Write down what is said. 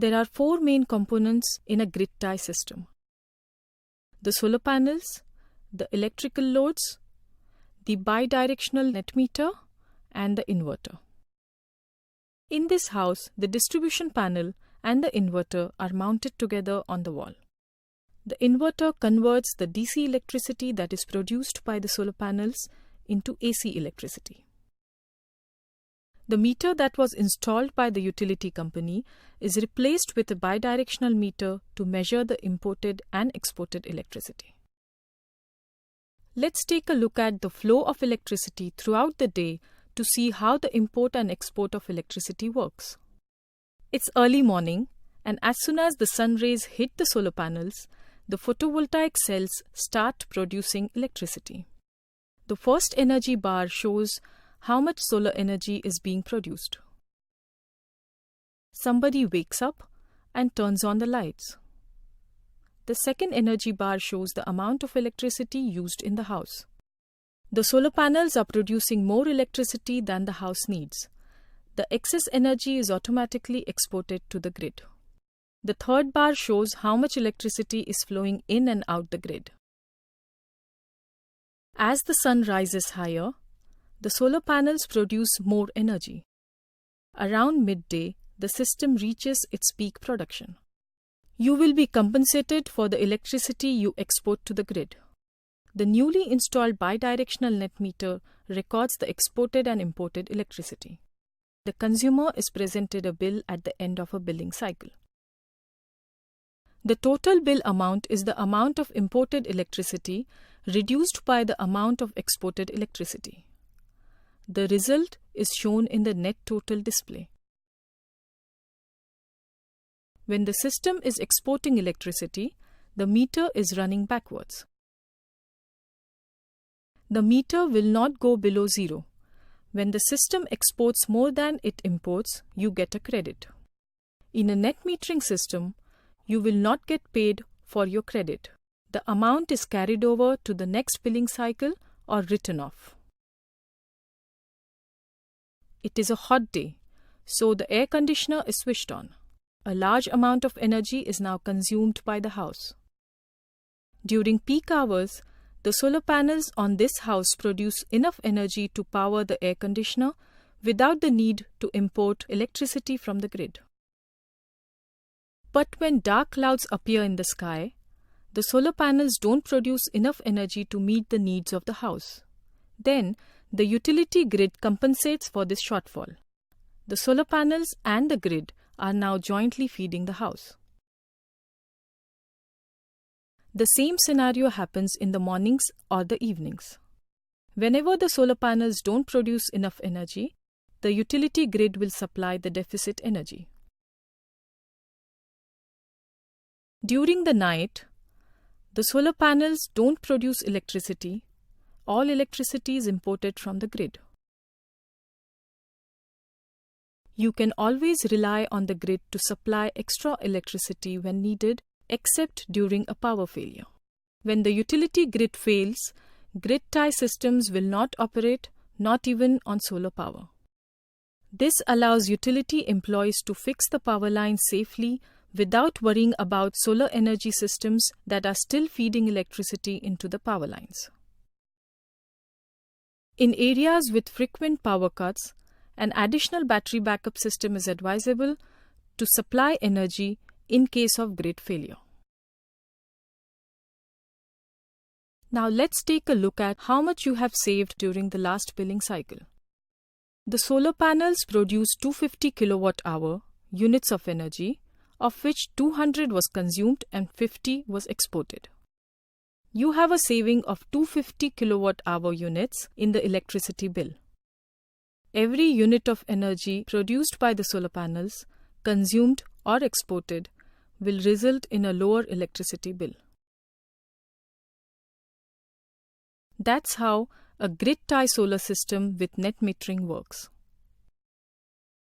There are four main components in a grid tie system: the solar panels, the electrical loads, the bidirectional net meter, and the inverter. In this house, the distribution panel and the inverter are mounted together on the wall. The inverter converts the DC electricity that is produced by the solar panels into AC electricity. The meter that was installed by the utility company is replaced with a bidirectional meter to measure the imported and exported electricity. Let's take a look at the flow of electricity throughout the day to see how the import and export of electricity works. It's early morning, and as soon as the sun rays hit the solar panels, the photovoltaic cells start producing electricity. The first energy bar shows how much solar energy is being produced. Somebody wakes up and turns on the lights. The second energy bar shows the amount of electricity used in the house. The solar panels are producing more electricity than the house needs. The excess energy is automatically exported to the grid. The third bar shows how much electricity is flowing in and out the grid. As the sun rises higher, the solar panels produce more energy. Around midday, the system reaches its peak production. You will be compensated for the electricity you export to the grid. The newly installed bidirectional net meter records the exported and imported electricity. The consumer is presented a bill at the end of a billing cycle. The total bill amount is the amount of imported electricity reduced by the amount of exported electricity. The result is shown in the net total display. When the system is exporting electricity, the meter is running backwards. The meter will not go below zero. When the system exports more than it imports, you get a credit. In a net metering system, you will not get paid for your credit. The amount is carried over to the next billing cycle or written off. It is a hot day, so the air conditioner is switched on. A large amount of energy is now consumed by the house. During peak hours, the solar panels on this house produce enough energy to power the air conditioner without the need to import electricity from the grid. But when dark clouds appear in the sky, the solar panels don't produce enough energy to meet the needs of the house. Then, the utility grid compensates for this shortfall. The solar panels and the grid are now jointly feeding the house. The same scenario happens in the mornings or the evenings. Whenever the solar panels don't produce enough energy, the utility grid will supply the deficit energy. During the night, the solar panels don't produce electricity. All electricity is imported from the grid. You can always rely on the grid to supply extra electricity when needed, except during a power failure. When the utility grid fails, grid tie systems will not operate, not even on solar power. This allows utility employees to fix the power lines safely without worrying about solar energy systems that are still feeding electricity into the power lines. In areas with frequent power cuts, an additional battery backup system is advisable to supply energy in case of grid failure. Now let's take a look at how much you have saved during the last billing cycle. The solar panels produce 250 kilowatt-hour units of energy, of which 200 was consumed and 50 was exported. You have a saving of 250 kilowatt-hour units in the electricity bill. Every unit of energy produced by the solar panels, consumed or exported, will result in a lower electricity bill. That's how a grid tie solar system with net metering works.